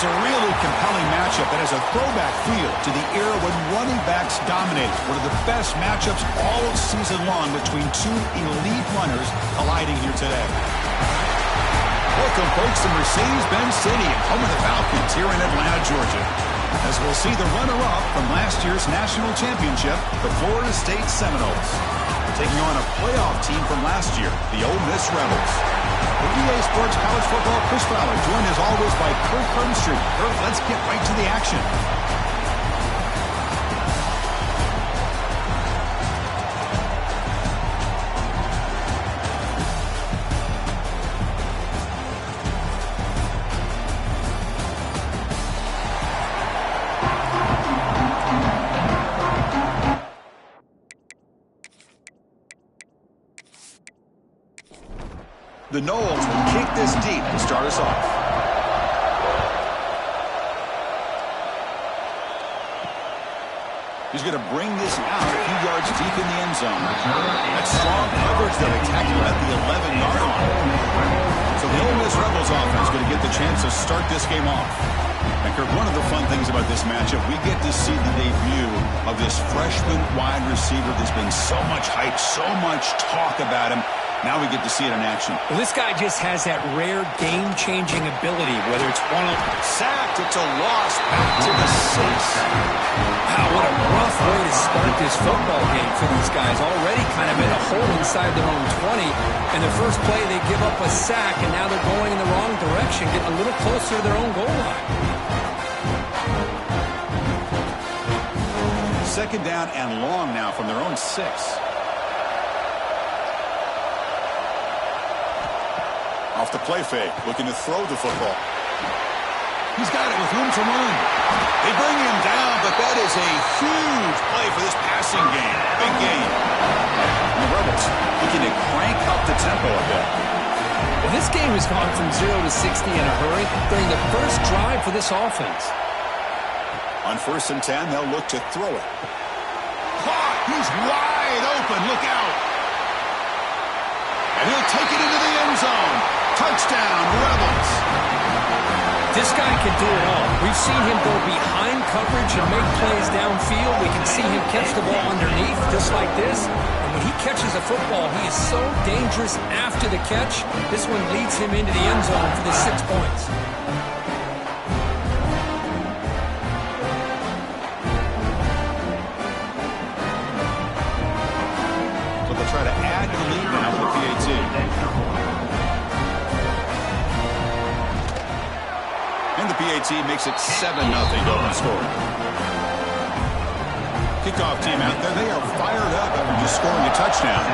a really compelling matchup that has a throwback feel to the era when running backs dominated. One of the best matchups all season long between two elite runners colliding here today. Welcome, folks, to Mercedes-Benz Stadium, home of the Falcons here in Atlanta, Georgia, as we'll see the runner-up from last year's national championship, the Florida State Seminoles, taking on a playoff team from last year, the Ole Miss Rebels. For EA Sports College Football, Chris Fowler, joined as always by Kurt Herbstreit. Kurt, let's get right to the action. The Noles will kick this deep to start us off. He's going to bring this out a few yards deep in the end zone. That strong coverage that attacked him at the 11-yard line. So the Ole Miss Rebels offense going to get the chance to start this game off. And Kirk, one of the fun things about this matchup, we get to see the debut of this freshman wide receiver. There's been so much hype, so much talk about him. Now we get to see it in action. Well, this guy just has that rare game-changing ability, whether it's sacked, it's a loss, back to the 6. Wow, what a rough way to start this football game for these guys. Already kind of in a hole inside their own 20. And the first play, they give up a sack, and now they're going in the wrong direction, getting a little closer to their own goal line. Second down and long now from their own 6. Off the play fake, looking to throw the football. He's got it with room to run. They bring him down, but that is a huge play for this passing game. Big game. And the Rebels looking to crank up the tempo a bit. Well, this game has gone from 0 to 60 in a hurry during the first drive for this offense. On 1st and 10, they'll look to throw it. Caught! He's wide open. Look out. And he'll take it into the end zone. Touchdown, Rebels. This guy can do it all. We've seen him go behind coverage and make plays downfield. We can see him catch the ball underneath just like this. And when he catches a football, he is so dangerous after the catch. This one leads him into the end zone for the 6 points. So they'll try to add to the lead now with the PAT. And the PAT makes it 7-0 open score. Kickoff team out there. They are fired up after just scoring a touchdown.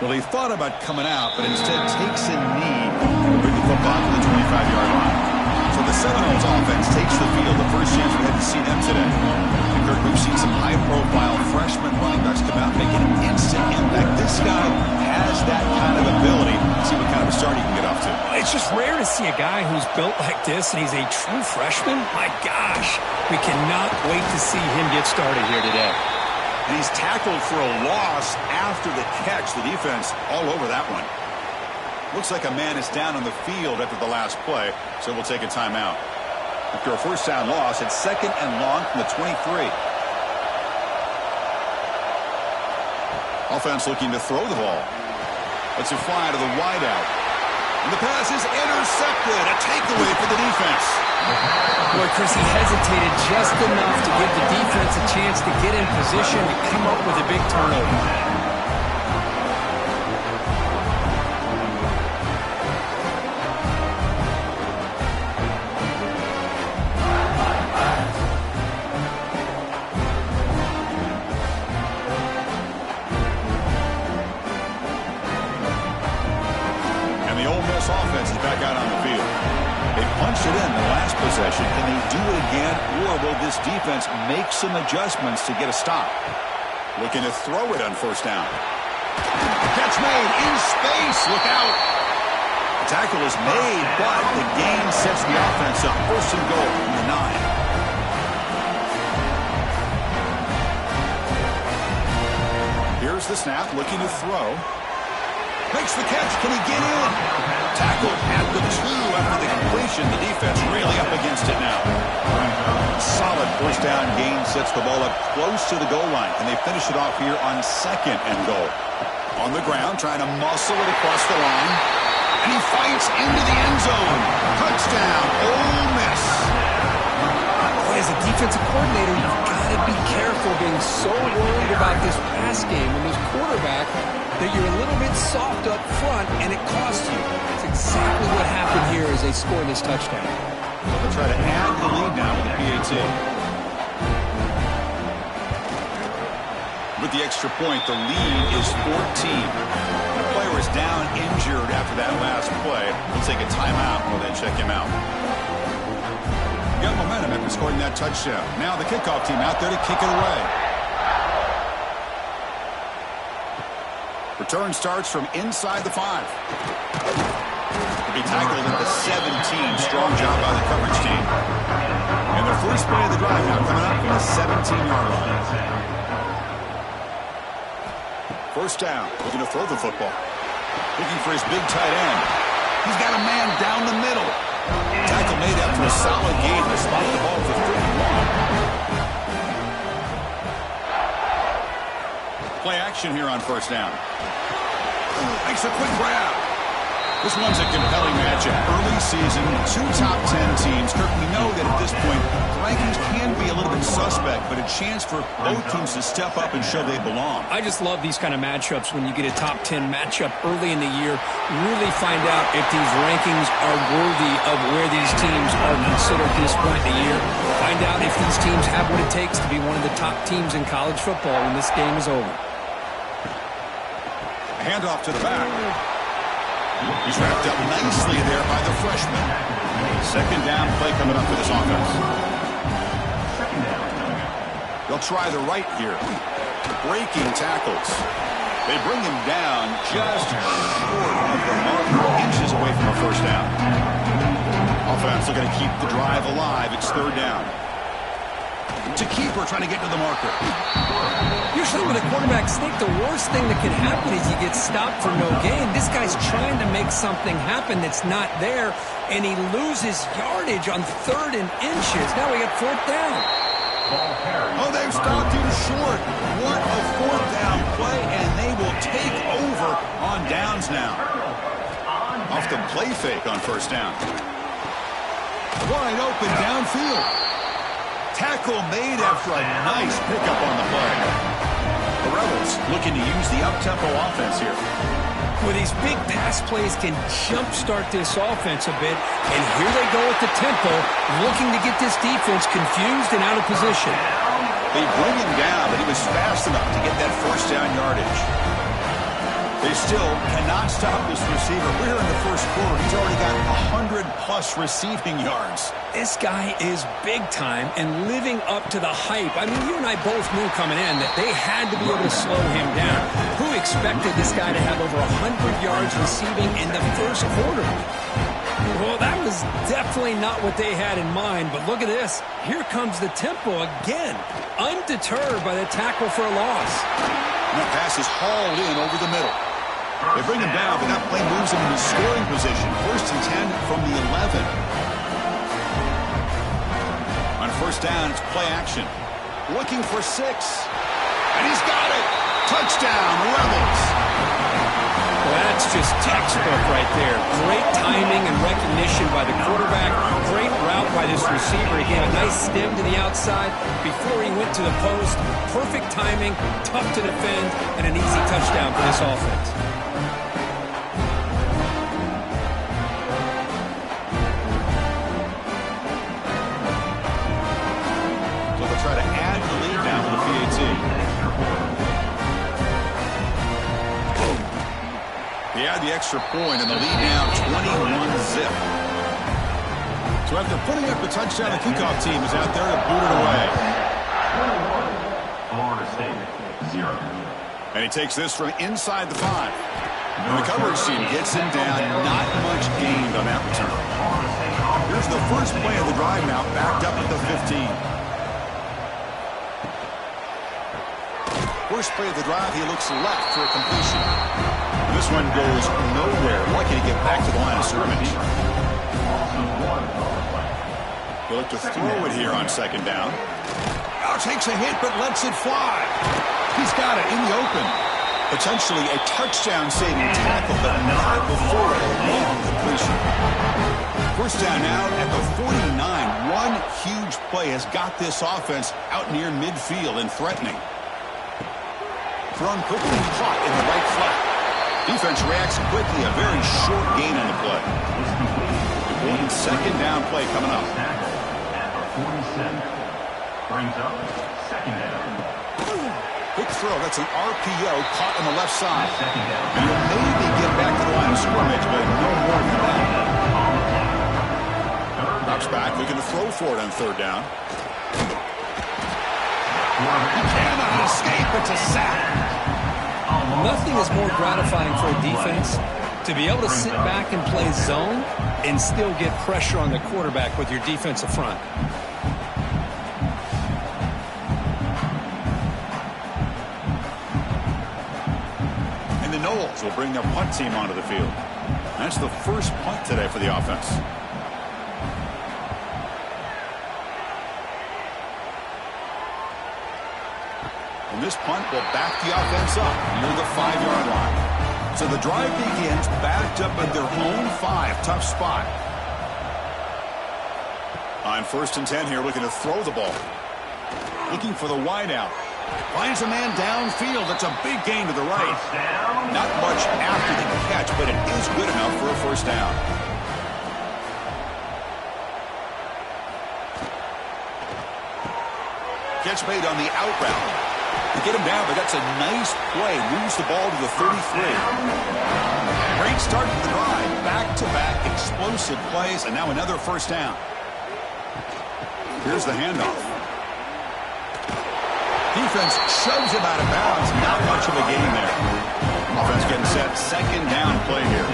Well, he thought about coming out, but instead takes a knee to bring the football to the 25-yard line. So the Seminoles offense takes the field. The first chance we had to see them today. And Kirk, we've seen some high-profile freshman running backs come out and make an instant impact. This guy has that kind of ability. Let's see what kind of a start he can get off to. It's just rare to see a guy who's built like this, and he's a true freshman. My gosh, we cannot wait to see him get started here today. And he's tackled for a loss after the catch. The defense all over that one. Looks like a man is down on the field after the last play, so we'll take a timeout. After a first down loss, it's 2nd and long from the 23. Offense looking to throw the ball. Let's it fly to the wideout. And the pass is intercepted. A takeaway for the defense. Boy, Chris, he hesitated just enough to give the defense a chance to get in position and come up with a big turnover. Offense is back out on the field. They punched it in the last possession. Can they do it again, or will this defense make some adjustments to get a stop? Looking to throw it on 1st down. Catch made in space. Look out. The tackle is made, but the gain sets the offense up. 1st and goal from the 9. Here's the snap, looking to throw. Makes the catch. Can he get in? Tackle down gain sets the ball up close to the goal line. And they finish it off here on 2nd and goal. On the ground, trying to muscle it across the line. And he fights into the end zone. Touchdown, Ole Miss. Boy, as a defensive coordinator, you've got to be careful being so worried about this pass game when there's quarterback that you're a little bit soft up front and it costs you. It's exactly what happened here as they score this touchdown. So they'll try to add the lead now with the PAT. With the extra point, the lead is 14. The player is down injured after that last play. We'll take a timeout and we'll then check him out. Got momentum after scoring that touchdown. Now the kickoff team out there to kick it away. Return starts from inside the 5. Will be tackled at the 17. Strong job by the coverage team. And the first play of the drive now coming up from the 17-yard line. First down, looking to throw the football. Looking for his big tight end. He's got a man down the middle. Tackle made after a solid gain to spot the ball for 31. Play action here on first down. Makes a quick grab. This one's a compelling matchup. Early season, 2 top 10 teams. Kirk, we know that at this point, the rankings can be a little bit suspect, but a chance for both teams to step up and show they belong. I just love these kind of matchups when you get a top 10 matchup early in the year. Really find out if these rankings are worthy of where these teams are considered at this point in the year. Find out if these teams have what it takes to be one of the top teams in college football when this game is over. Handoff to the back. He's wrapped up nicely there by the freshman. Second down play coming up for this offense. They'll try the right here. Breaking tackles. They bring him down just short of the marker, inches away from a first down. Offense looking to keep the drive alive. It's third down. To keeper trying to get to the marker. Usually with a quarterback sneak, the worst thing that can happen is you get stopped for no gain. This guy's trying to make something happen that's not there, and he loses yardage on 3rd and inches. Now we got 4th down. Oh, they've stopped him short. What a 4th down play, and they will take over on downs now. Off the play fake on first down. Wide open downfield. Tackle made after a nice pickup on the play. The Rebels looking to use the up-tempo offense here. Well, these big pass plays can jumpstart this offense a bit, and here they go at the tempo, looking to get this defense confused and out of position. They bring him down, but he was fast enough to get that first down yardage. They still cannot stop this receiver. We're in the first quarter. He's already got 100-plus receiving yards. This guy is big time and living up to the hype. I mean, you and I both knew coming in that they had to be able to slow him down. Who expected this guy to have over 100 yards receiving in the first quarter? Well, that was definitely not what they had in mind, but look at this. Here comes the tempo again, undeterred by the tackle for a loss. And that pass is hauled in over the middle. They bring him down, but that play moves him into scoring position. 1st and 10 from the 11. On first down, it's play action. Looking for 6. And he's got it. Touchdown, Rebels. Well, that's just textbook right there. Great timing and recognition by the quarterback. Great route by this receiver. He gave a nice stem to the outside before he went to the post. Perfect timing, tough to defend, and an easy touchdown for this offense. So they'll try to add the lead now to the PAT. They add the extra point, and the lead now 21-zip. So after putting up the touchdown, the kickoff team is out there to boot it away. Florida State, 0. And he takes this from inside the 5. And the coverage team gets him down. Not much gained on that return. Here's the first play of the drive now, backed up at the 15. First play of the drive, he looks left for a completion. This one goes nowhere. Lucky to get back to the line of scrimmage. He'll look to throw it here on second down. Now takes a hit, but lets it fly. He's got it in the open. Potentially a touchdown-saving tackle, but not before a long completion. First down now at the 49. One huge play has got this offense out near midfield and threatening. Thrown quickly, caught in the right flat. Defense reacts quickly. A very short gain on the play. Important second down play coming up. At the 47. Brings up second down. Quick throw. That's an RPO caught on the left side. Second down. And he'll maybe get back to the line of scrimmage, but no more than that. Drops back, looking to throw for it on third down. He cannot escape. It's a sack. Nothing is more gratifying for a defense to be able to sit back and play zone and still get pressure on the quarterback with your defensive front. And the Noles will bring their punt team onto the field. That's the first punt today for the offense. And this punt will back the offense up near the 5-yard line. So the drive begins backed up at their own 5. Tough spot. On 1st and 10 here, looking to throw the ball. Looking for the wideout. Finds a man downfield. That's a big gain to the right. Not much after the catch, but it is good enough for a first down. Catch made on the out route. To get him down, but that's a nice play. Moves the ball to the 33. Great start to the drive. Back-to-back explosive plays, and now another first down. Here's the handoff. Defense shoves him out of bounds. Not much of a gain there. Offense getting set. Second down play here.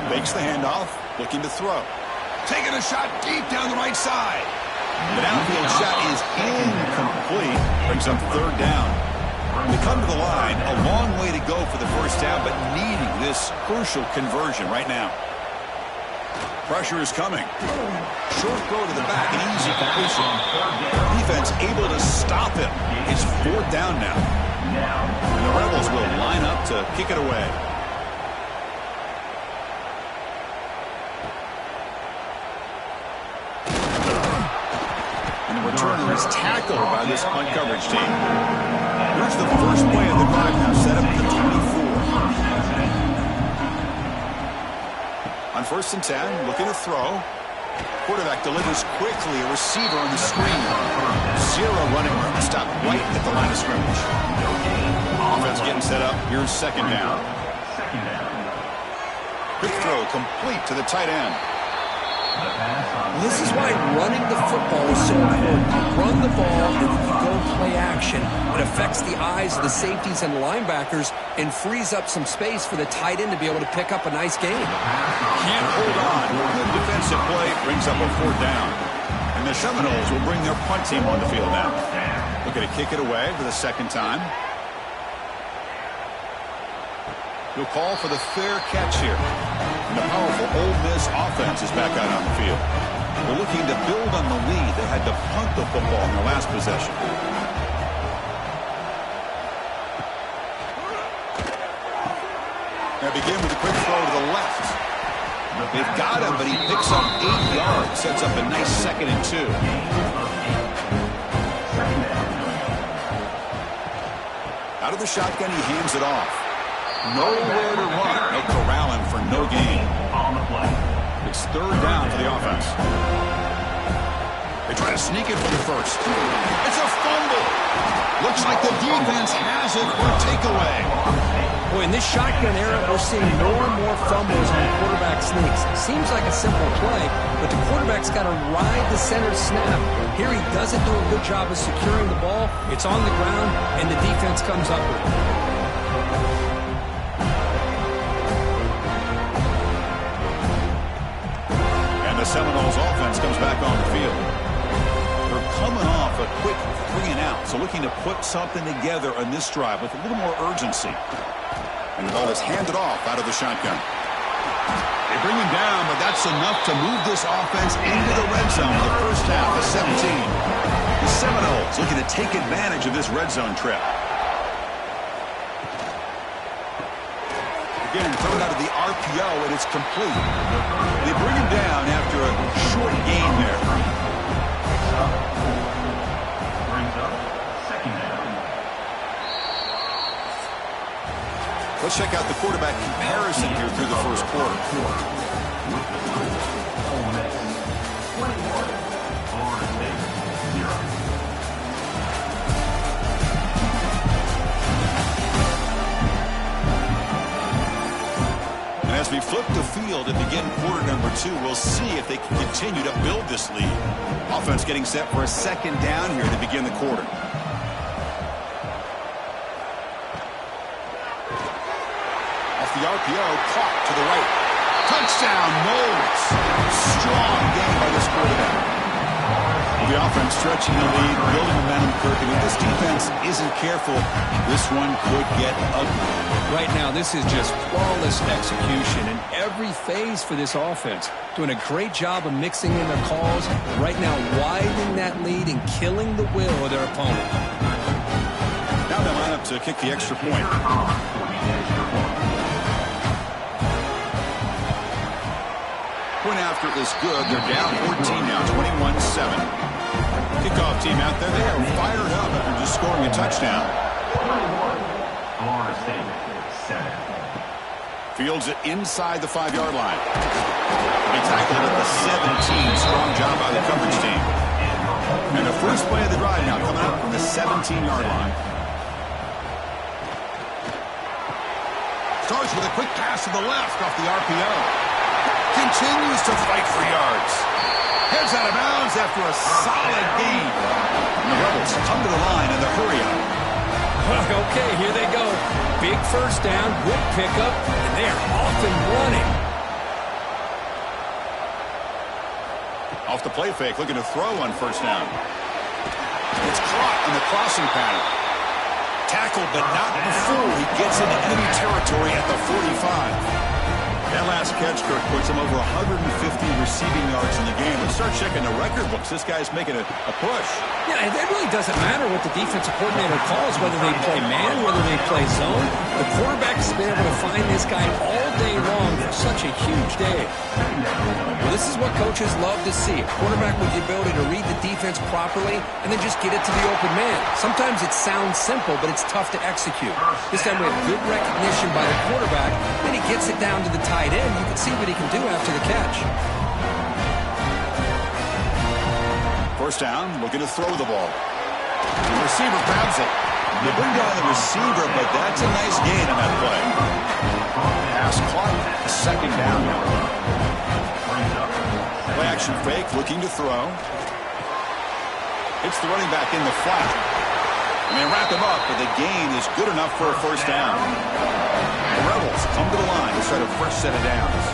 Makes the handoff. Looking to throw. Taking a shot deep down the right side. The downfield shot is incomplete. Brings up third down. They come to the line. A long way to go for the first down, but needing this crucial conversion right now. Pressure is coming. Short throw to the back, an easy completion. Defense able to stop him. It's fourth down now. And the Rebels will line up to kick it away. Returner is tackled by this punt coverage team. Here's the first play of the drive now, set up at the 24. On 1st and 10, looking to throw. Quarterback delivers quickly, a receiver on the screen. Zero running room, stop right at the line of scrimmage. Offense getting set up, here's second down. Quick throw, complete to the tight end. This is why running the football is so important. You run the ball and then you go play action. It affects the eyes of the safeties and linebackers and frees up some space for the tight end to be able to pick up a nice game. Can't hold on. Good defensive play brings up a fourth down. And the Seminoles will bring their punt team on the field now. Looking to kick it away for the second time. He'll call for the fair catch here. And the powerful Ole Miss offense is back out on the field. They're looking to build on the lead. They had to punt the football in their last possession. They begin with a quick throw to the left. They've got him, but he picks up 8 yards. Sets up a nice 2nd and 2. Out of the shotgun, he hands it off. Nowhere to run. No corralling for no gain. It's third down for the offense. They try to sneak it for the first. It's a fumble. Looks like the defense has it for a takeaway. Boy, in this shotgun era, we're seeing more and more fumbles when the quarterback sneaks. Seems like a simple play, but the quarterback's got to ride the center snap. Here he doesn't do a good job of securing the ball. It's on the ground, and the defense comes up with it. The Seminoles offense comes back on the field. They're coming off a quick 3 and out, so looking to put something together on this drive with a little more urgency. And the ball is handed off out of the shotgun. They bring him down, but that's enough to move this offense into the red zone in the first half of 17. The Seminoles looking to take advantage of this red zone trip. Again, thrown out of the RPO, and it's complete. They bring him down after a short gain there. Brings up second down. Let's check out the quarterback comparison here through the first quarter. Ole Miss 21, Florida State 0. And as we flip the field and begin quarter number 2, we'll see if they can continue to build this lead. Offense getting set for a second down here to begin the quarter. Off the RPO, caught to the right. Touchdown, Knowles. Strong game by this quarterback. The offense stretching the lead, building momentum quick, and if this defense isn't careful, this one could get ugly. Right now, this is just flawless execution in every phase for this offense. Doing a great job of mixing in their calls. Right now, widening that lead and killing the will of their opponent. Now they line up to kick the extra point. Point after is good. They're down 14 now, 21-7. Kickoff team out there. They are fired up after just scoring a touchdown. 21, Florida State 7. Fields it inside the 5-yard line. He tackled at the 17. Strong job by the coverage team. And the first play of the drive now coming up from the 17-yard line. Starts with a quick pass to the left off the RPO. Continues to fight for yards. Heads out of bounds after a solid gain. And the Rebels come to the line in the hurry up. Okay, here they go. Big first down, good pickup, and they are off and running. Off the play fake, looking to throw on first down. It's caught on the crossing pattern. Tackled, but not before he gets into enemy territory at the 45. That last catch, Kirk, puts him over 150 receiving yards in the game. Let's start checking the record books. This guy's making a push. Yeah, it really doesn't matter what the defensive coordinator calls, whether they play man, whether they play zone. The quarterback has been able to find this guy all day long for such a huge day. Well, this is what coaches love to see. A quarterback with the ability to read the defense properly and then just get it to the open man. Sometimes it sounds simple, but it's tough to execute. This time we have good recognition by the quarterback, then he gets it down to the tight end. You can see what he can do after the catch. First down, looking to throw the ball. The receiver grabs it. They bring down the receiver, but that's a nice gain on that play. Pass caught, second down. Play action fake, looking to throw. Hits the running back in the flat. And they wrap him up, but the gain is good enough for a first down. The Rebels come to the line to start a fresh set of downs.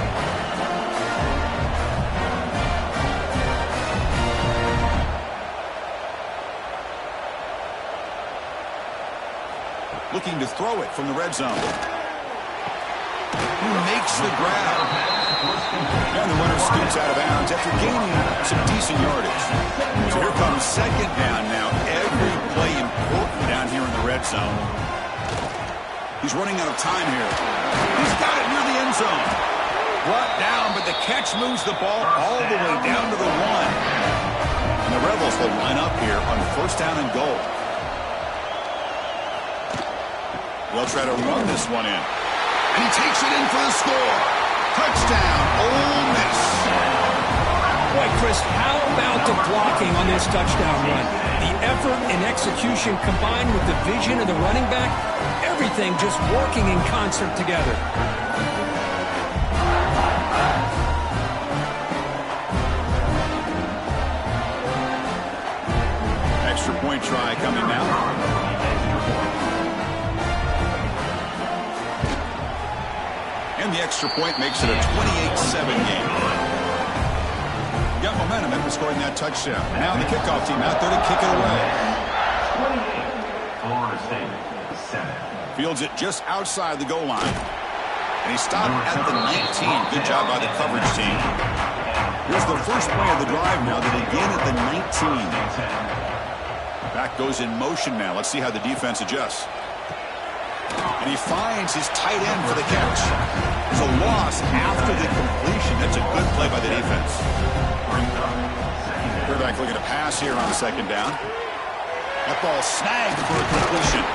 Looking to throw it from the red zone. Who makes the grab? And the runner scoots out of bounds after gaining some decent yardage. So here comes second down now. Every play important down here in the red zone. He's running out of time here. He's got it near the end zone. Brought down, but the catch moves the ball all the way down to the 1. And the Rebels will line up here on first down and goal. They'll try to run this one in. And he takes it in for the score. Touchdown, Ole Miss. Boy, Chris, how about the blocking on this touchdown run? The effort and execution combined with the vision of the running back, everything just working in concert together. Extra point try coming now. And the extra point makes it a 28-7 game. Got momentum after scoring that touchdown. Now the kickoff team out there to kick it away. 28, Florida State 7. Fields it just outside the goal line. And he stopped at the 19. Good job by the coverage team. Here's the first play of the drive now. They begin at the 19. Back goes in motion now. Let's see how the defense adjusts. And he finds his tight end for the catch. There's a loss after the completion. That's a good play by the defense. Quarterback looking to pass here on second down. That ball snagged for a completion.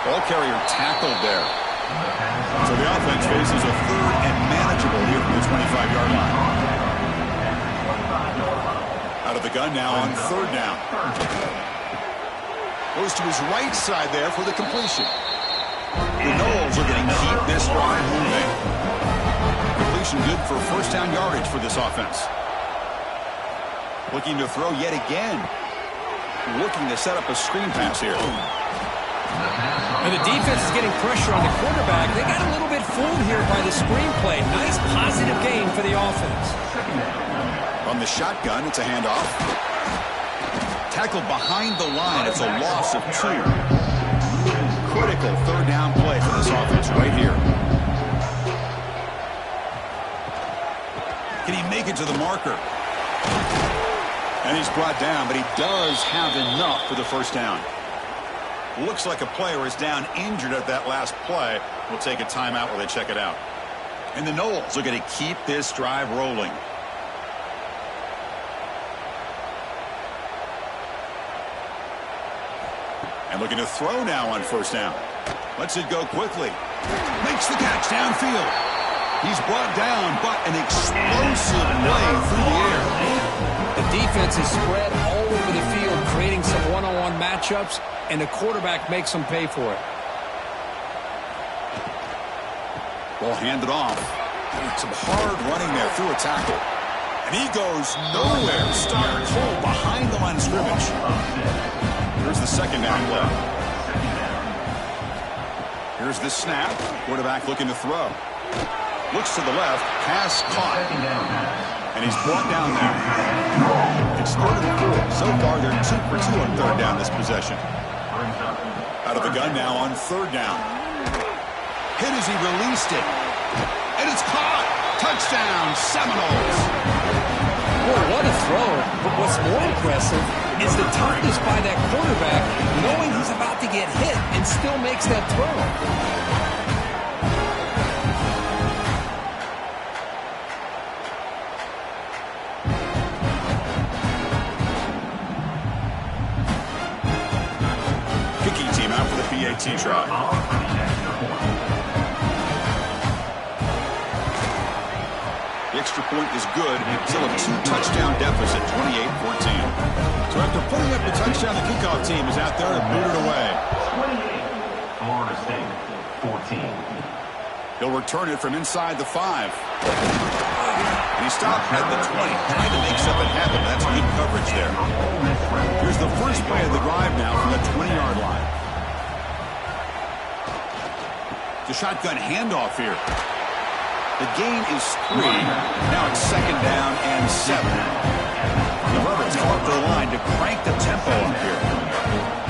Ball carrier tackled there. So the offense faces a third and manageable here from the 25-yard line. Out of the gun now on third down. Goes to his right side there for the completion. The Noles are going to keep this drive moving. Completion good for first down yardage for this offense. Looking to throw yet again. Looking to set up a screen pass here. And the defense is getting pressure on the quarterback. They got a little bit fooled here by the screen play. Nice positive gain for the offense. On the shotgun, it's a handoff. Tackled behind the line. It's a loss of 2. Critical third down play for this offense right here. Can he make it to the marker? And he's brought down, but he does have enough for the first down. Looks like a player is down injured at that last play. We'll take a timeout while they check it out. And the Noles are going to keep this drive rolling. And looking to throw now on first down. Lets it go quickly. Makes the catch downfield. He's brought down, but an explosive play through the air. The defense is spread all over the field, creating some one-on-one matchups, and the quarterback makes them pay for it. Ball handed off. Some hard running there through a tackle. And he goes nowhere. Stopped cold behind the line of scrimmage. Here's the second down play. Here's the snap. Quarterback looking to throw. Looks to the left. Pass caught. And he's brought down there. It's 3rd and 4. So far, they're 2 for 2 on third down this possession. Out of the gun now on third down. Hit as he released it. And it's caught. Touchdown, Seminoles. Boy, what a throw. But what's more impressive is the toughness by that quarterback, knowing he's about to get hit and still makes that throw. Kicking team out for the PAT try. The extra point is good. Still a 2-touchdown deficit, 28-14. So after putting up the touchdown, the kickoff team is out there to boot it away. 28, Florida State, 14. He'll return it from inside the 5. And he stopped at the 20, trying to make something happen. That's good coverage there. Here's the first play of the drive now from the 20-yard line. The shotgun handoff here. The gain is 3. Now it's second down and 7. The Rebels come up to the line to crank the tempo up here.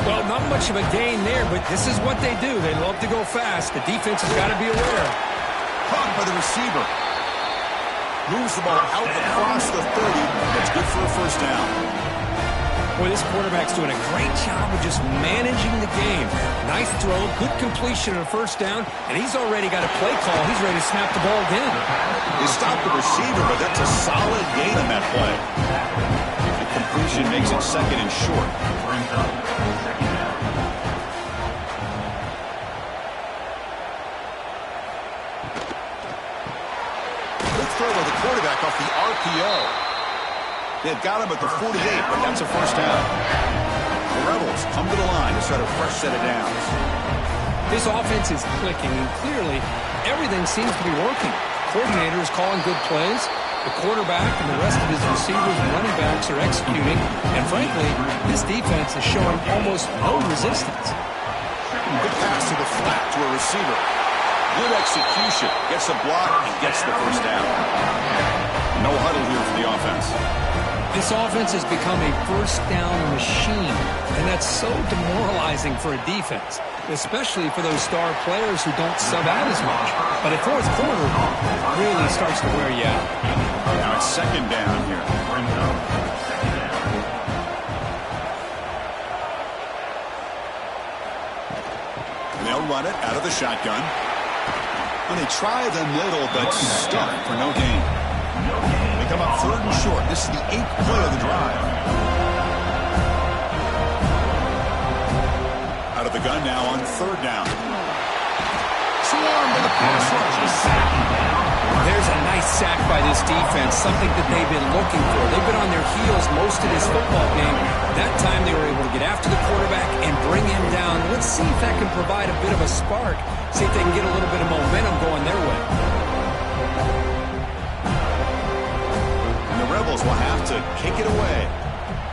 Well, not much of a gain there, but this is what they do. They love to go fast. The defense has got to be aware. Caught by the receiver. Moves the ball out across the 30. That's good for a first down. Boy, this quarterback's doing a great job of just managing the game. Nice throw, good completion on a first down, and he's already got a play call. He's ready to snap the ball again. He stopped the receiver, but that's a solid gain on that play. The completion makes it second and short. Good throw by the quarterback off the RPO. They've got him at the 48, but that's a first down. The Rebels come to the line to start a fresh set of downs. This offense is clicking, and clearly everything seems to be working. The coordinator is calling good plays. The quarterback and the rest of his receivers and running backs are executing. And frankly, this defense is showing almost no resistance. Good pass to the flat to a receiver. Good execution. Gets a block and gets the first down. No huddle here for the offense. This offense has become a first down machine, and that's so demoralizing for a defense, especially for those star players who don't sub out as much. But at fourth quarter, really starts to wear you out. Now it's second down here. run it out of the shotgun. And they try the middle, but stuck for no gain. They come up 3rd and short. This is the 8th play of the drive. Out of the gun now on 3rd down. Swarmed by the pass rush. There's a nice sack by this defense, something that they've been looking for. They've been on their heels most of this football game. That time they were able to get after the quarterback and bring him down. Let's see if that can provide a bit of a spark. See if they can get a little bit of momentum going their way. And the Rebels will have to kick it away.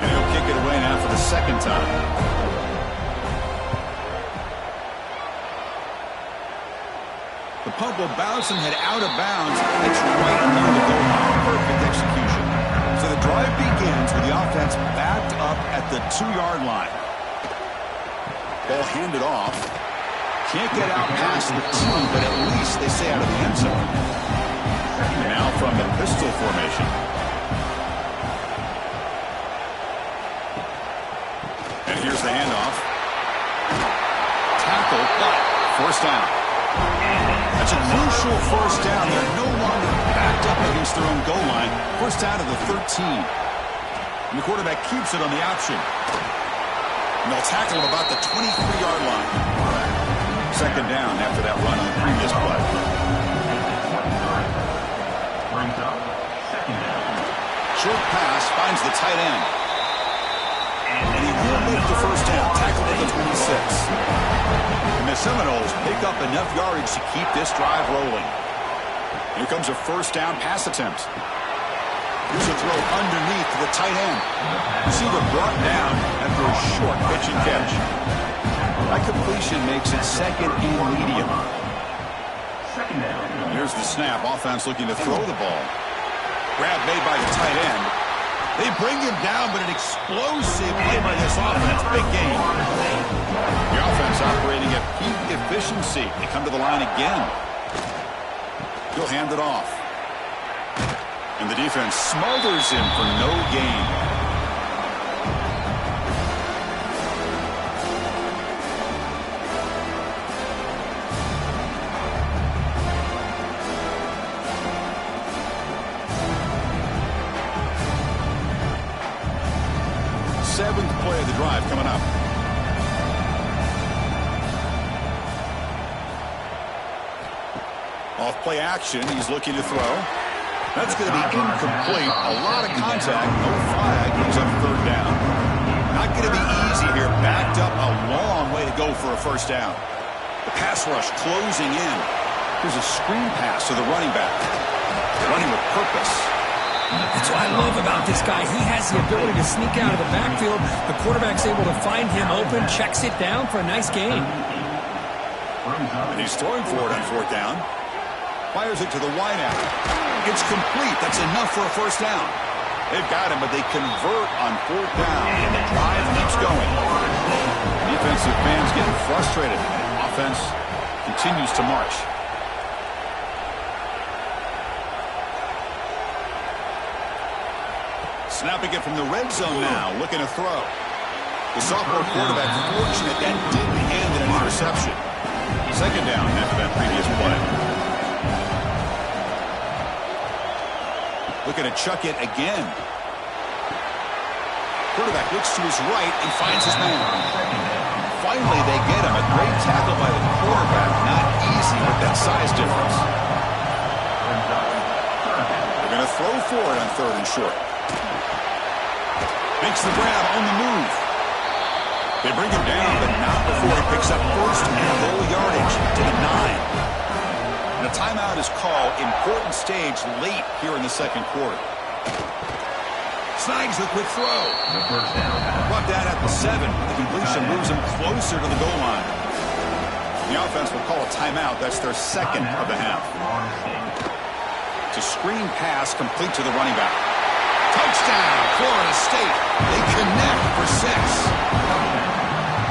And they'll kick it away now for the 2nd time. The punt will bounce and head out of bounds. It's right near the goal line. Perfect execution. So the drive begins with the offense backed up at the 2-yard line. Ball handed off. Can't get out past the 2, but at least they stay out of the end zone. Now from the pistol formation. And here's the handoff. Tackle, but 1st down. That's a crucial 1st down. They're no longer backed up against their own goal line. 1st down to the 13. And the quarterback keeps it on the option. And they'll tackle him about the 23-yard line. 2nd down after that run on the previous play. Brings up 2nd down. Short pass finds the tight end. And he will make the 1st down. Tackled at the 26. And the Seminoles pick up enough yardage to keep this drive rolling. Here comes a 1st down pass attempt. Here's a throw underneath to the tight end. Receiver brought down after a short pitch and catch. That completion makes it 2nd and medium. 2nd down. Here's the snap. Offense looking to throw the ball. Grab made by the tight end. They bring him down, but an explosive play by this offense. Big game. The offense operating at peak efficiency. They come to the line again. He'll hand it off. And the defense smothers him for no gain. Seventh play of the drive coming up. Off play action, he's looking to throw. That's going to be incomplete. A lot of contact, no flag, brings up 3rd down. Not going to be easy here. Backed up a long way to go for a 1st down. The pass rush closing in. Here's a screen pass to the running back. Running with purpose. That's what I love about this guy. He has the ability to sneak out of the backfield. The quarterback's able to find him open, checks it down for a nice gain. And he's throwing for it on 4th down. Fires it to the wideout. It's complete. That's enough for a 1st down. They've got him, but they convert on 4th down. And the drive keeps going. Defensive fans getting frustrated. Offense continues to march. Snapping it from the red zone now, looking to throw. The sophomore quarterback fortunate that didn't hand in an interception. 2nd down after that previous play. Looking to chuck it again. Quarterback looks to his right and finds his man. Finally, they get him. A great tackle by the quarterback. Not easy with that size difference. They're going to throw for it on 3rd and short. Makes the grab on the move. They bring him down, but not before he picks up 1st and goal yardage to the 9. And a timeout is called. Important stage late here in the 2nd quarter. Snags the quick throw. Brought down at the 7. The completion moves him closer to the goal line. The offense will call a timeout. That's their 2nd of the half. It's a screen pass complete to the running back. Touchdown, Florida State. They connect for 6.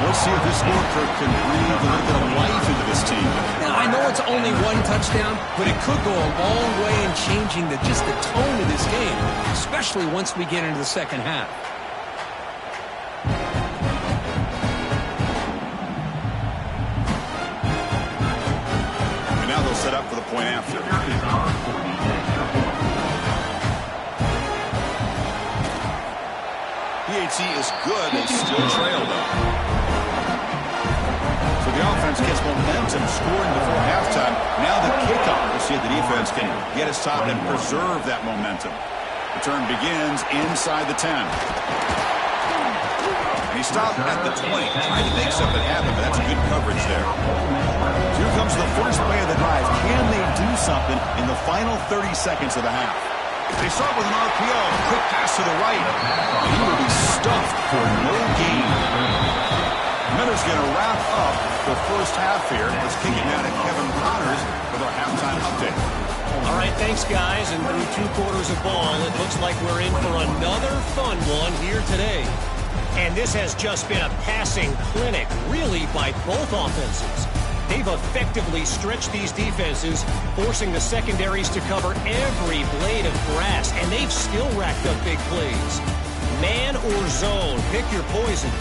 Let's see if this scorecard can breathe a little bit of life into this team. Now, I know it's only 1 touchdown, but it could go a long way in changing just the tone of this game, especially once we get into the 2nd half. point after. PAT is good. They still trail, though. So the offense gets momentum scoring before halftime. Now the kickoff. We'll see if the defense can get a stop and preserve that momentum. Return begins inside the 10. And he stopped at the 20, trying to make something happen, but that's good coverage there. So here comes the first play of the drive. Can they do something in the final 30 seconds of the half? They start with an RPO. Quick pass to the right. And he will be stuffed for no gain. Miller's going to wrap up the first half here. Let's kick it down to Kevin Connors with our halftime update. All right, thanks, guys. And through 2 quarters of ball, it looks like we're in for another fun one here today. And this has just been a passing clinic, really, by both offenses. They've effectively stretched these defenses, forcing the secondaries to cover every blade of grass, and they've still racked up big plays. Man or zone, pick your poison,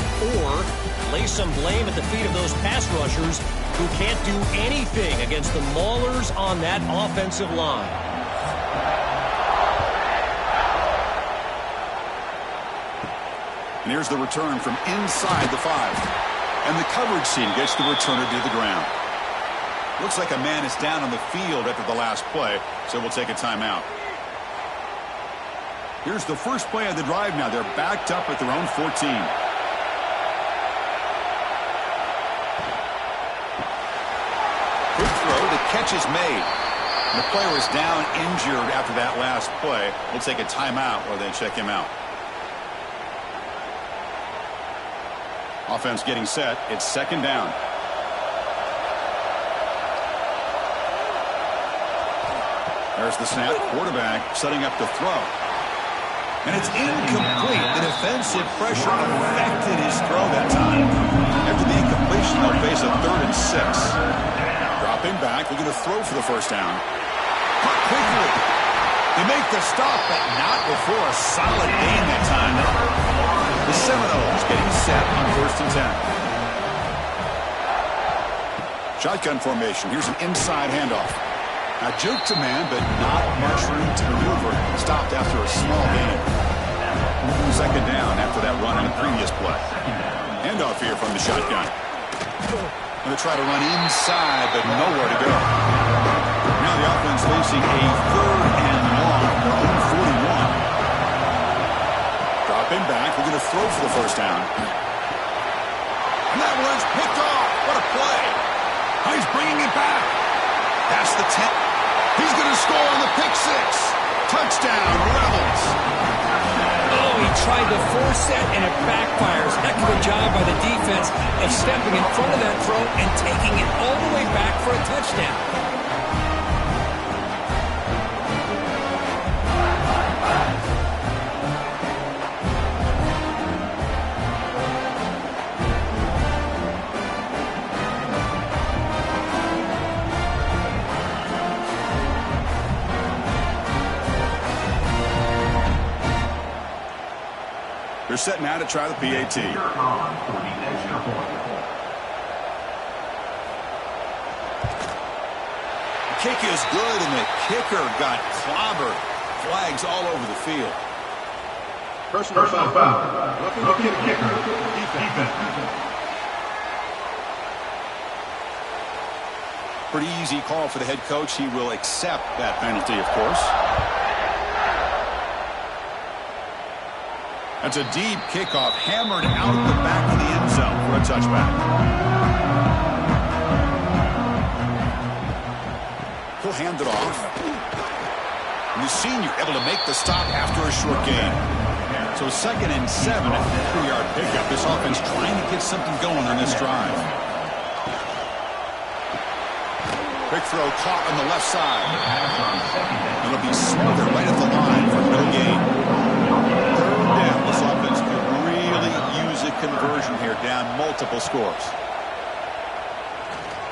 or lay some blame at the feet of those pass rushers who can't do anything against the maulers on that offensive line. And here's the return from inside the 5. And the coverage team gets the returner to the ground. Looks like a man is down on the field after the last play, so we'll take a timeout. Here's the first play of the drive now. They're backed up at their own 14. Quick throw. The catch is made. And the player is down injured after that last play. We'll take a timeout or then check him out. Offense getting set. It's second down. There's the snap. Quarterback setting up the throw. And it's incomplete. The defensive pressure affected his throw that time. After the incompletion, they'll face a 3rd and 6. Dropping back. They're going to throw for the first down. Caught quickly. They make the stop, but not before a solid gain that time. The Seminoles getting set on 1st and 10. Shotgun formation. Here's an inside handoff. Now juke to man, but not much room to maneuver. Stopped after a small gain. Second down after that run in the previous play. Handoff here from the shotgun. Going to try to run inside, but nowhere to go. Now the offense facing a 3rd and long, their own 41. Dropping back. We're going to throw for the first down. And that one's picked off. What a play. He's bringing it back. That's the 10. He's going to score on the pick 6. Touchdown, Rebels. Oh, he tried to force that, and it backfires. Heck of a job by the defense of stepping in front of that throw and taking it all the way back for a touchdown. They're set now to try the PAT. The kick is good, and the kicker got clobbered. Flags all over the field. Personal foul. Looking at kicker. Defense. Pretty easy call for the head coach. He will accept that penalty, of course. That's a deep kickoff, hammered out the back of the end zone for a touchback. He'll hand it off. And the senior able to make the stop after a short gain. So 2nd and 7 at the 3-yard pickup. This offense trying to get something going on this drive. Quick throw caught on the left side. And it'll be smothered right at the line for no gain. This offense could really use a conversion here, down multiple scores.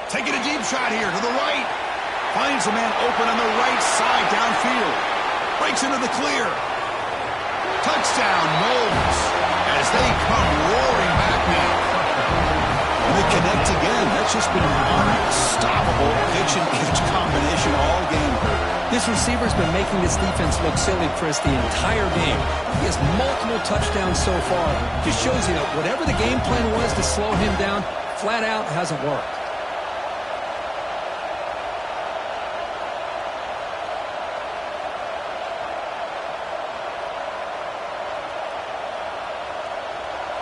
Taking a deep shot here to the right. Finds a man open on the right side downfield. Breaks into the clear. Touchdown, Noles, as they come roaring back now. And they connect again. That's just been an unstoppable pitch-and-catch combination all game. This receiver's been making this defense look silly, Chris, the entire game. He has multiple touchdowns so far. Just shows you that whatever the game plan was to slow him down, flat out hasn't worked.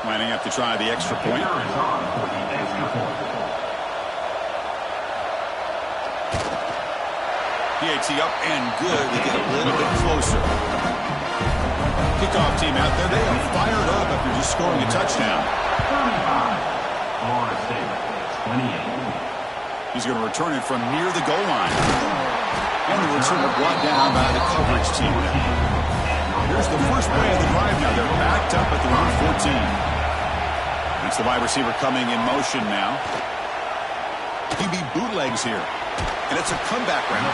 Lining up to try the extra point. PAT up and good to get a little bit closer. Kickoff team out there. They are fired up after just scoring a touchdown. 28. He's going to return it from near the goal line. And the return brought down by the coverage team. Here's the first play of the drive now. They're backed up at the 114. It's the wide receiver coming in motion now. QB bootlegs here. And it's a comeback round.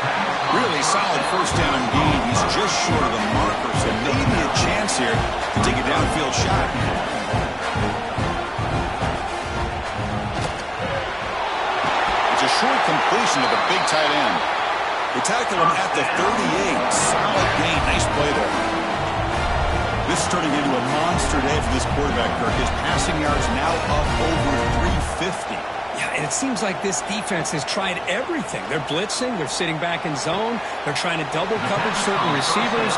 Really solid first down gain. He's just short of the marker, so maybe a chance here to take a downfield shot. It's a short completion to the big tight end. They tackle him at the 38. Solid gain. Nice play there. This is turning into a monster day for this quarterback, Kirk. His passing yards now up over 350. Yeah, and it seems like this defense has tried everything. They're blitzing. They're sitting back in zone. They're trying to double coverage certain receivers.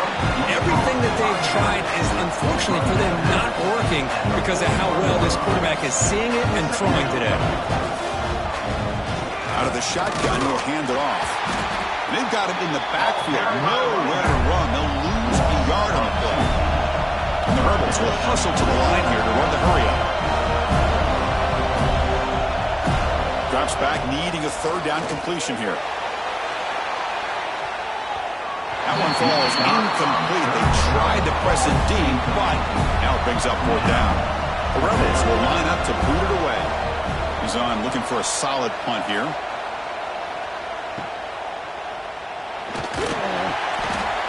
Everything that they've tried is, unfortunately for them, not working because of how well this quarterback is seeing it and throwing today. Out of the shotgun, he'll hand it off. And they've got him in the backfield. Nowhere to run. They'll lose a yard on the play. And the Rebels will hustle to the line here to run the hurry-up. Drops back, needing a third down completion here. That one falls incomplete. They tried to press it deep, but now it brings up fourth down. The Rebels will line up to boot it away. He's on looking for a solid punt here.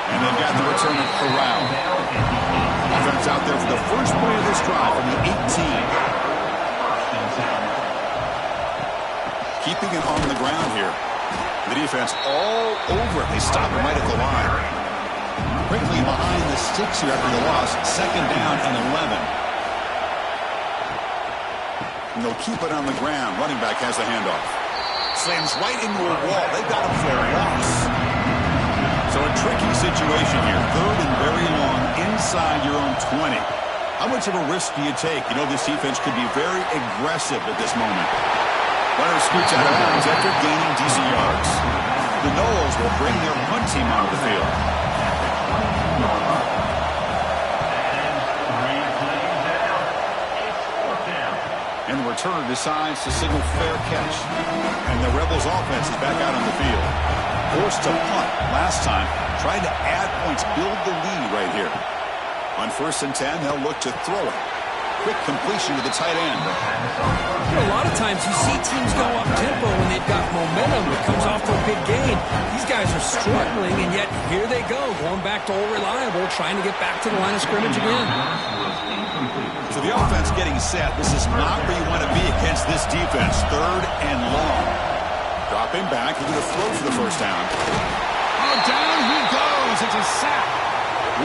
And they've got the return of Corral. Offense out there for the first play of this drive from the 18. Keeping it on the ground here. The defense all over it. They stop him right at the line. Quickly behind the sticks here after the loss. Second down and 11. And they'll keep it on the ground. Running back has the handoff. Slams right into a wall. They've got him for a loss. So a tricky situation here. Third and very long inside your own 20. How much of a risk do you take? You know this defense could be very aggressive at this moment. Runner scoots out of bounds after gaining decent yards. The Noles will bring their punt team onto the field. And the returner decides to signal fair catch. And the Rebels offense is back out on the field. Forced to punt last time. Trying to add points, build the lead right here. On 1st and 10, they'll look to throw it. Quick completion to the tight end. A lot of times you see teams go up-tempo when they've got momentum. It comes off for a big gain. These guys are struggling, and yet here they go, going back to old reliable, trying to get back to the line of scrimmage again. So the offense getting set. This is not where you want to be against this defense. Third and long. Dropping back. He's going to throw for the first down. Oh, down he goes. It's a sack.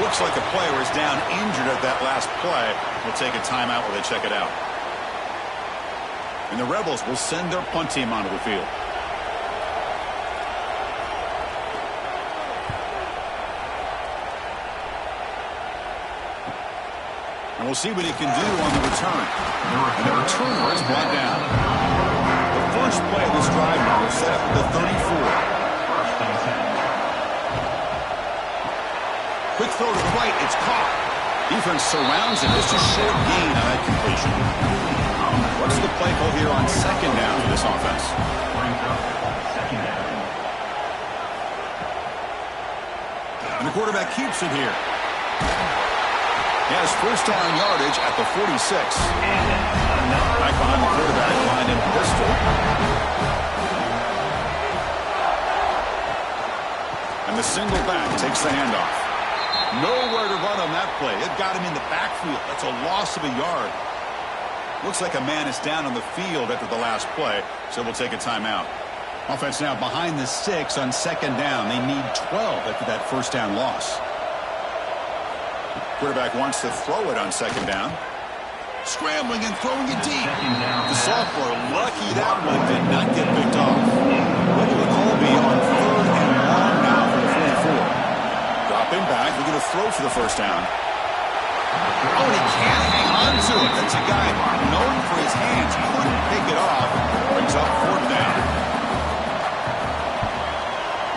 Looks like a player is down injured at that last play. We'll take a timeout while they check it out. And the Rebels will send their punt team onto the field. And we'll see what he can do on the return. And the returner is brought down. The first play of this drive now will set up at the 34. Quick throw to the right. It's caught. Defense surrounds him. Just a short gain on that completion. What's the play call here on second down for this offense? And the quarterback keeps it here. He has first down yardage at the 46. Back behind the quarterback line in pistol. And the single back takes the handoff. Nowhere to run on that play. It got him in the backfield. That's a loss of a yard. Looks like a man is down on the field after the last play, so we'll take a timeout. Offense now behind the 6 on second down. They need 12 after that first down loss. Quarterback wants to throw it on second down. Scrambling and throwing it deep. The sophomore lucky that one did not get picked off. What will the call be on third and long now for the 44? Dropping back, looking to throw for the first down. Oh, and he can't hang on to it. That's a guy known for his hands. Couldn't pick it off. Brings up fourth down.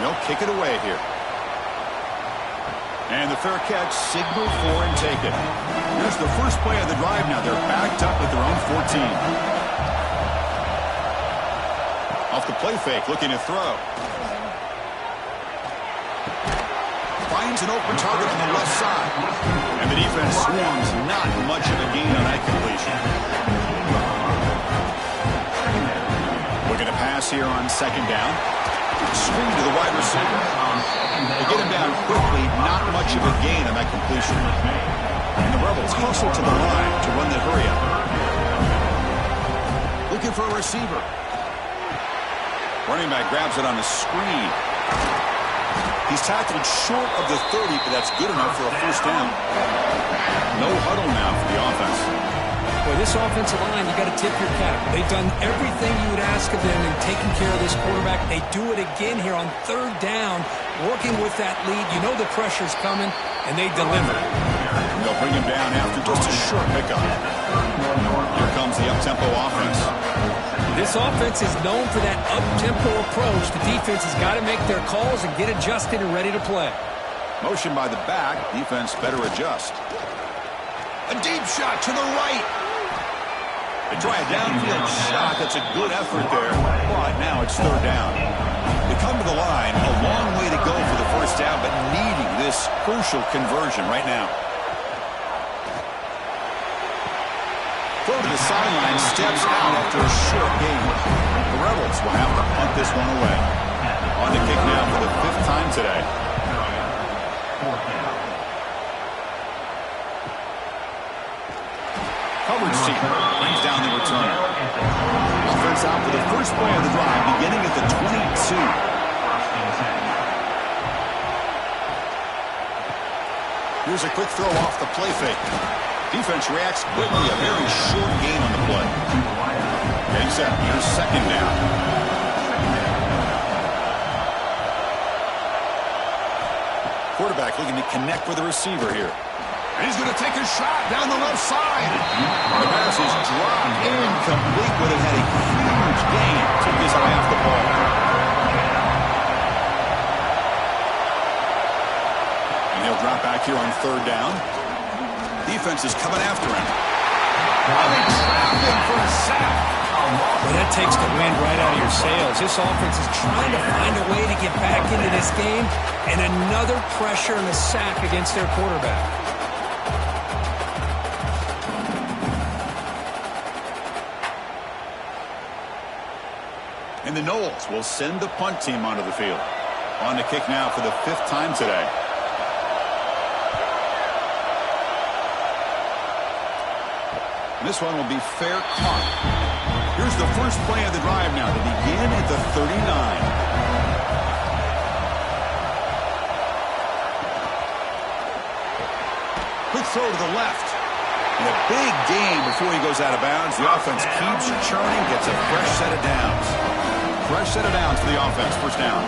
They'll kick it away here. And the fair catch, signal for and take it. Here's the first play of the drive now. They're backed up at their own 14. Off the play fake, looking to throw. Finds an open target on the left side. And the defense swarms, not much of a gain on that completion. Looking to pass here on second down. Screen to the wide receiver. They get him down quickly, not much of a gain on that completion. And the Rebels hustle to the line to run the hurry up. Looking for a receiver. Running back grabs it on the screen. He's tackled short of the 30, but that's good enough for a first down. No huddle now for the offense. Boy, this offensive line, you got to tip your cap. They've done everything you would ask of them in taking care of this quarterback. They do it again here on third down, working with that lead. You know the pressure's coming, and they deliver. And they'll bring him down after just a short pickup. Here comes the up-tempo offense. This offense is known for that up-tempo approach. The defense has got to make their calls and get adjusted and ready to play. Motion by the back. Defense better adjust. A deep shot to the right. They try a downfield shot. That's a good effort there. But now it's third down. They come to the line. A long way to go for the first down, but needing this crucial conversion right now. Throw to the sideline. Steps out after a short gain. The Rebels will have to punt this one away. On the kick now for the 5th time today. Coverage team brings down the returner. Offense out for the first play of the drive, beginning at the 22. Here's a quick throw off the play fake. Defense reacts quickly, a very short gain on the play. Getting set, here's second down. Quarterback looking to connect with the receiver here. And he's going to take a shot down the left side. The pass is dropped incomplete, but it had a huge gain. Took his eye off the ball. And he'll drop back here on third down. Defense is coming after him. Oh, they trapped him for a sack. Well, that takes the wind right out of your sails. This offense is trying to find a way to get back into this game, and another pressure and a sack against their quarterback. And the Noles will send the punt team onto the field. On the kick now for the 5th time today. This one will be fair caught. Here's the first play of the drive now to begin at the 39. Quick throw to the left. And a big gain before he goes out of bounds. The offense keeps churning, gets a fresh set of downs. Fresh set of downs for the offense. First down.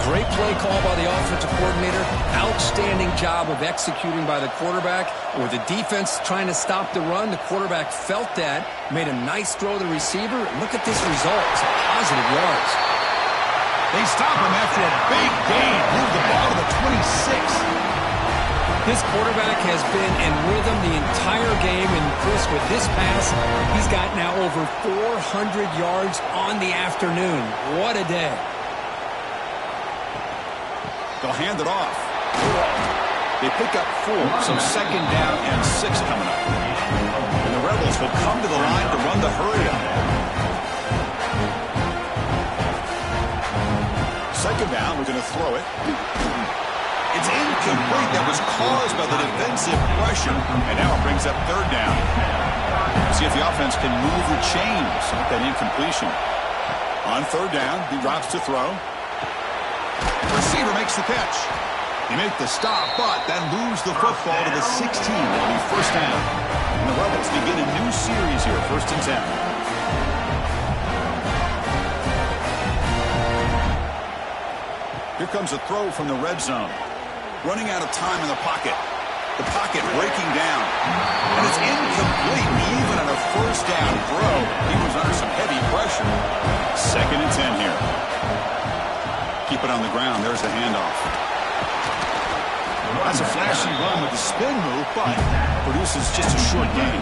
Great play call by the offensive coordinator. Outstanding job of executing by the quarterback. With the defense trying to stop the run, the quarterback felt that, made a nice throw to the receiver. And look at this result. It's positive yards. They stop him after a big gain. Move the ball to the 26. This quarterback has been in rhythm the entire game, and Chris, with this pass, he's got now over 400 yards on the afternoon. What a day. They'll hand it off. They pick up 4, so second down and 6 coming up. And the Rebels will come to the line to run the hurry up. Second down, we're going to throw it. It's incomplete. That was caused by the defensive pressure, and now it brings up third down. See if the offense can move the chains with that incompletion. On third down, he drops to throw. Receiver makes the catch. They make the stop, but then lose the football to the 16. It'll be first down. And the Rebels begin a new series here, 1st and 10. Here comes a throw from the red zone. Running out of time in the pocket. The pocket breaking down. And it's incomplete. Even on a first down throw, he was under some heavy pressure. 2nd and 10 here. Keep it on the ground. There's the handoff. That's a flashy run with the spin move, but produces just a short gain.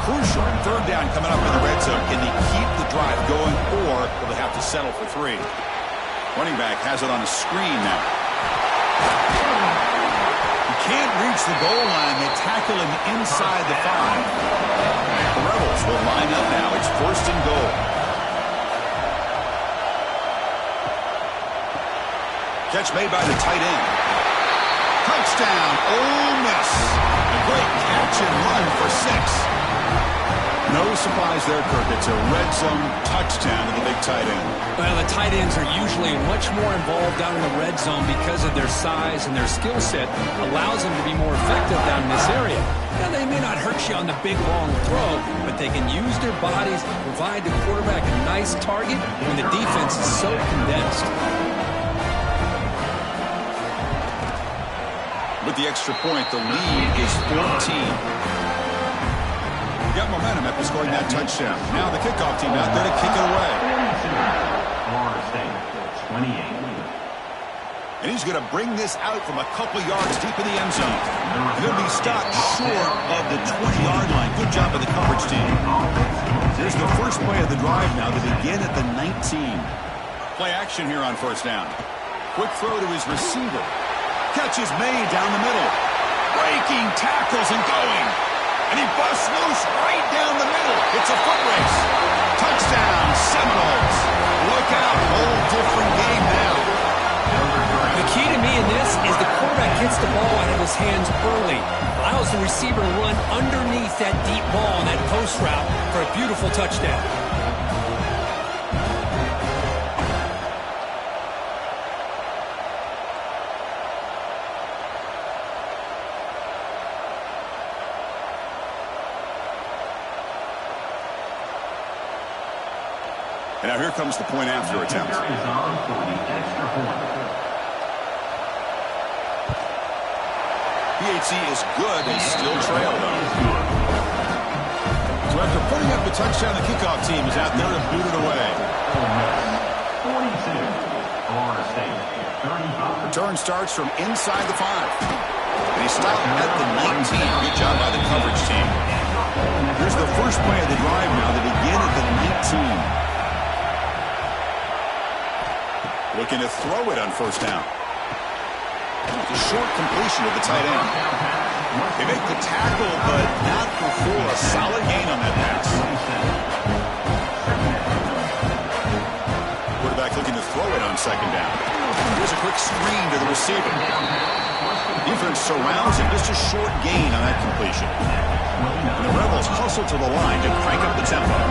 Crucial. 3rd down coming up in the red zone. Can they keep the drive going, or will they have to settle for 3? Running back has it on a screen now. He can't reach the goal line. They tackle him inside the 5. The Rebels will line up now. It's 1st and goal. Catch made by the tight end. Touchdown, Ole Miss. A great catch and run for 6. No surprise there, Kirk. It's a red zone touchdown to the big tight end. Well, the tight ends are usually much more involved down in the red zone because of their size and their skill set allows them to be more effective down in this area. Now, they may not hurt you on the big, long throw, but they can use their bodies, provide the quarterback a nice target when the defense is so condensed. With the extra point, the lead is 14. Got momentum after scoring that touchdown. Now the kickoff team out there to kick it away. Florida State, 28. And he's going to bring this out from a couple yards deep in the end zone. He'll be stopped short of the 20-yard line. Good job by the coverage team. Here's the first play of the drive now to begin at the 19. Play action here on 1st down. Quick throw to his receiver. Catch is made down the middle. Breaking tackles and going. And he busts loose right down the middle. It's a foot race. Touchdown, Seminoles. Look out. Whole different game now. The key to me in this is the quarterback gets the ball out of his hands early. Allows the receiver to run underneath that deep ball on that post route for a beautiful touchdown. And now here comes the point after attempt. Is on for the extra point. PHC is good. They still trail, though. So after putting up the touchdown, the kickoff team is out there to boot it away. 42. Florida State, 35. Return starts from inside the 5. And he stopped at the 19. Good job by the coverage team. Here's the first play of the drive now to begin at the 19. Looking to throw it on 1st down. It's a short completion of the tight end. They make the tackle, but not before a solid gain on that pass. Quarterback looking to throw it on 2nd down. Here's a quick screen to the receiver. Defense surrounds him. Just a short gain on that completion. And the Rebels hustle to the line to crank up the tempo.